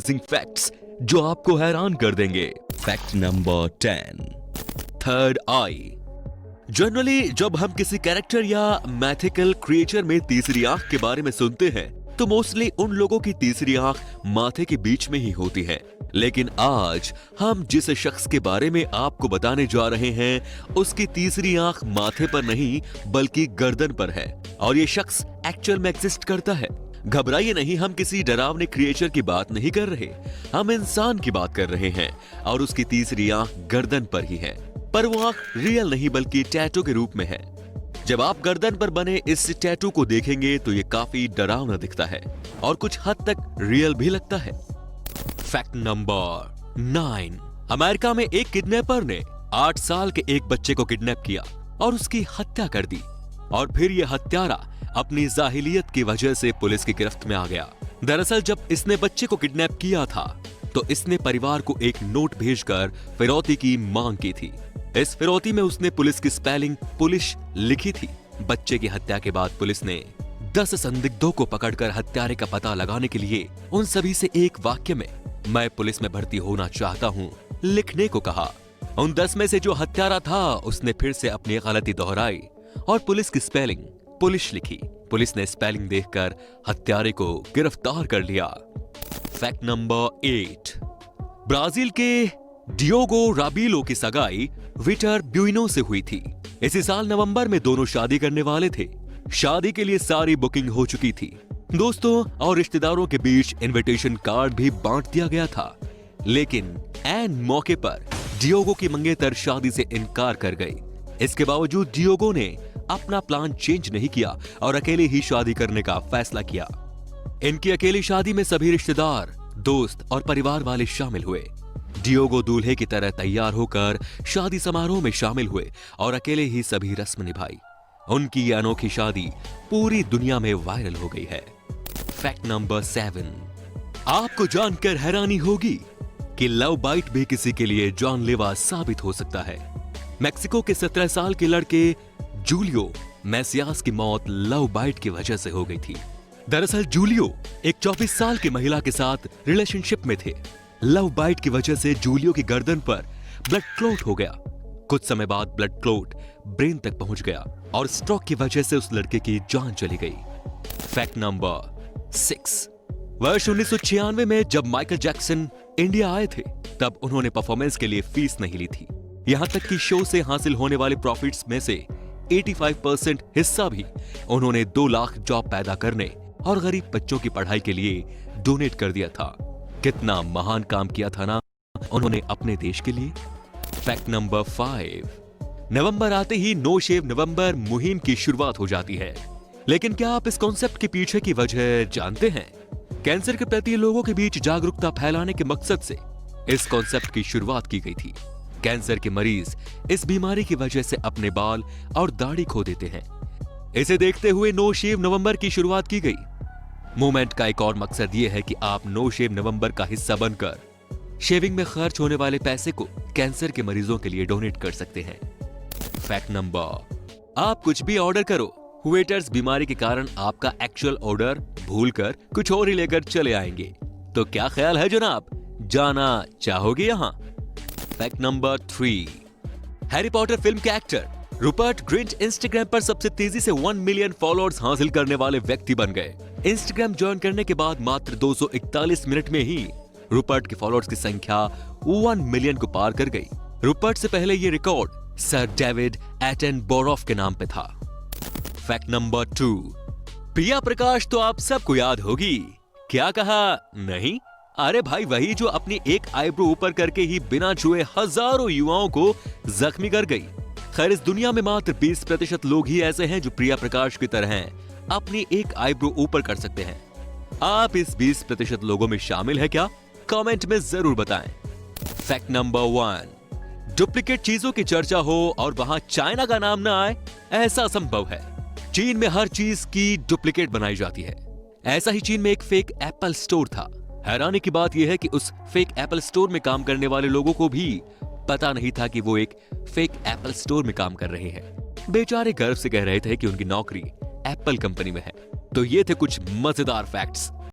Amazing facts जो आपको हैरान कर देंगे। फैक्ट नंबर 10, थर्ड आई। जनरली जब हम किसी कैरेक्टर या मैथिकल क्रिएचर में तीसरी आंख के बारे में सुनते हैं तो मोस्टली उन लोगों की तीसरी आंख माथे के बीच में ही होती है। लेकिन आज हम जिस शख्स के बारे में आपको बताने जा रहे हैं उसकी तीसरी आंख माथे पर नहीं बल्कि गर्दन पर है और ये शख्स एक्चुअल में एग्जिस्ट करता है। घबराइए नहीं, हम किसी डरावने क्रिएचर की बात नहीं कर रहे, हम इंसान की बात कर रहे हैं और उसकी तीसरी आंख गर्दन पर ही है। पर वो आंख रियल नहीं बल्कि टैटू के रूप में है। जब आप गर्दन पर बने इस टैटू को देखेंगे तो ये काफी डरावना दिखता है और कुछ हद तक रियल भी लगता है। फैक्ट नंबर 9, अमेरिका में एक किडनैपर ने 8 साल के एक बच्चे को किडनैप किया और उसकी हत्या कर दी और फिर यह हत्यारा अपनी जाहिलियत की वजह से पुलिस की गिरफ्त में आ गया। दरअसल जब इसने बच्चे को किडनैप किया था तो इसने परिवार को एक नोट भेजकर फिरौती की मांग की थी। इस फिरौती में उसने पुलिस की स्पेलिंग पुलिश लिखी थी। बच्चे की हत्या के बाद पुलिस ने 10 संदिग्धों को पकड़कर हत्यारे का पता लगाने के लिए उन सभी से एक वाक्य में मैं पुलिस में भर्ती होना चाहता हूं लिखने को कहा। उन 10 में से जो हत्यारा था उसने फिर से अपनी गलती दोहराई और पुलिस की स्पेलिंग पुलिश लिखी। पुलिस ने स्पेलिंग देखकर हत्यारे को गिरफ्तार कर लिया। फैक्ट नंबर 8, ब्राजील के डियोगो राबिलो की सगाई विटर ब्यूइनो से हुई थी। इसी साल नवंबर में दोनों शादी करने वाले थे। शादी के लिए सारी बुकिंग हो चुकी थी। दोस्तों और रिश्तेदारों के बीच इनविटेशन कार्ड भी बांट दिया गया था। लेकिन ऐन मौके पर डियोगो की मंगेतर शादी से इनकार कर गई। इसके बावजूद डियोगो ने अपना प्लान चेंज नहीं किया और अकेले ही शादी करने का फैसला किया। इनकी अकेली शादी में सभी रिश्तेदार, दोस्त और परिवार वाले शामिल हुए। डियोगो दूल्हे की तरह तैयार होकर शादी समारोह में शामिल हुए और अकेले ही सभी रस्म निभाई। उनकी ये अनोखी शादी पूरी दुनिया में वायरल हो गई है। फैक्ट नंबर 7, आपको जानकर हैरानी होगी कि लव बाइट भी किसी के लिए जानलेवा साबित हो सकता है। मेक्सिको के 17 साल के लड़के जूलियो मैसियास की मौत लव बाइट की वजह से हो गई थी। दरअसल जूलियो एक 24 साल की महिला के साथ रिलेशनशिप में थे। लव बाइट की वजह से जूलियो की गर्दन पर ब्लड क्लॉट हो गया। कुछ समय बाद ब्लड क्लॉट ब्रेन तक पहुंच गया और स्ट्रोक की वजह से उस लड़के की जान चली गई। फैक्ट नंबर 6, वर्ष 1996 में जब माइकल जैक्सन इंडिया आए थे तब उन्होंने परफॉर्मेंस के लिए फीस नहीं ली थी। यहां तक कि शो से हासिल होने वाले प्रॉफिट्स में से 85% हिस्सा भी उन्होंने 2 लाख जॉब पैदा करने और गरीब बच्चों की पढ़ाई के लिए डोनेट कर दिया था। कितना महान काम किया था ना उन्होंने अपने देश के लिए। फैक्ट नंबर 5, नवंबर आते ही नो शेव नवंबर मुहिम की शुरुआत हो जाती है। लेकिन क्या आप इस कॉन्सेप्ट के पीछे की वजह जानते हैं? कैंसर के प्रति लोगों के बीच जागरूकता फैलाने के मकसद से इस कॉन्सेप्ट की शुरुआत की गई थी। कैंसर के मरीज इस बीमारी की वजह से अपने बाल और दाढ़ी खो देते हैं। इसे देखते हुए नो शेव नवंबर की शुरुआत की गई। मूवमेंट का एक और मकसद यह है कि आप नो शेव नवंबर का हिस्सा बनकर शेविंग में खर्च होने वाले पैसे को कैंसर के मरीजों के लिए डोनेट कर सकते हैं। फैक्ट नंबर, आप कुछ भी ऑर्डर करो, वेटर्स बीमारी के कारण आपका एक्चुअल ऑर्डर भूलकर कुछ और ही लेकर चले आएंगे। तो क्या ख्याल है जनाब, जाना चाहोगे यहां? Fact number 3, Harry Potter film के एक्टर रूपर्ट ग्रिंट इंस्टाग्राम पर सबसे तेजी से 1 मिलियन फॉलोअर्स हासिल करने वाले व्यक्ति बन गए। इंस्टाग्राम ज्वाइन करने के बाद मात्र 241 मिनट में ही रूपर्ट के फॉलोअर्स की संख्या 1 मिलियन को पार कर गई। रूपर्ट से पहले ये रिकॉर्ड सर डेविड एटनबorough के नाम पे था। फैक्ट नंबर 2, प्रिया प्रकाश तो आप सबको याद होगी। क्या कहा? नहीं, अरे भाई वही जो अपनी एक आईब्रो ऊपर करके ही बिना छुए हजारों युवाओं को जख्मी कर गई। खैर इस दुनिया में मात्र 20% लोग ही ऐसे हैं जो प्रिया प्रकाश की तरह अपनी एक आईब्रो ऊपर कर सकते हैं। आप इस 20% लोगों में शामिल है क्या? कमेंट में जरूर बताएं। फैक्ट नंबर 1, डुप्लीकेट चीजों की चर्चा हो और वहां चाइना का नाम ना आए, ऐसा संभव है। चीन में हर चीज की डुप्लीकेट बनाई जाती है। ऐसा ही चीन में एक फेक एप्पल स्टोर था। हैरानी की बात यह है कि उस फेक एप्पल स्टोर में काम करने वाले लोगों को भी पता नहीं था कि वो एक फेक एप्पल स्टोर में काम कर रहे हैं। बेचारे गर्व से कह रहे थे कि उनकी नौकरी एप्पल कंपनी में है। तो ये थे कुछ मजेदार फैक्ट्स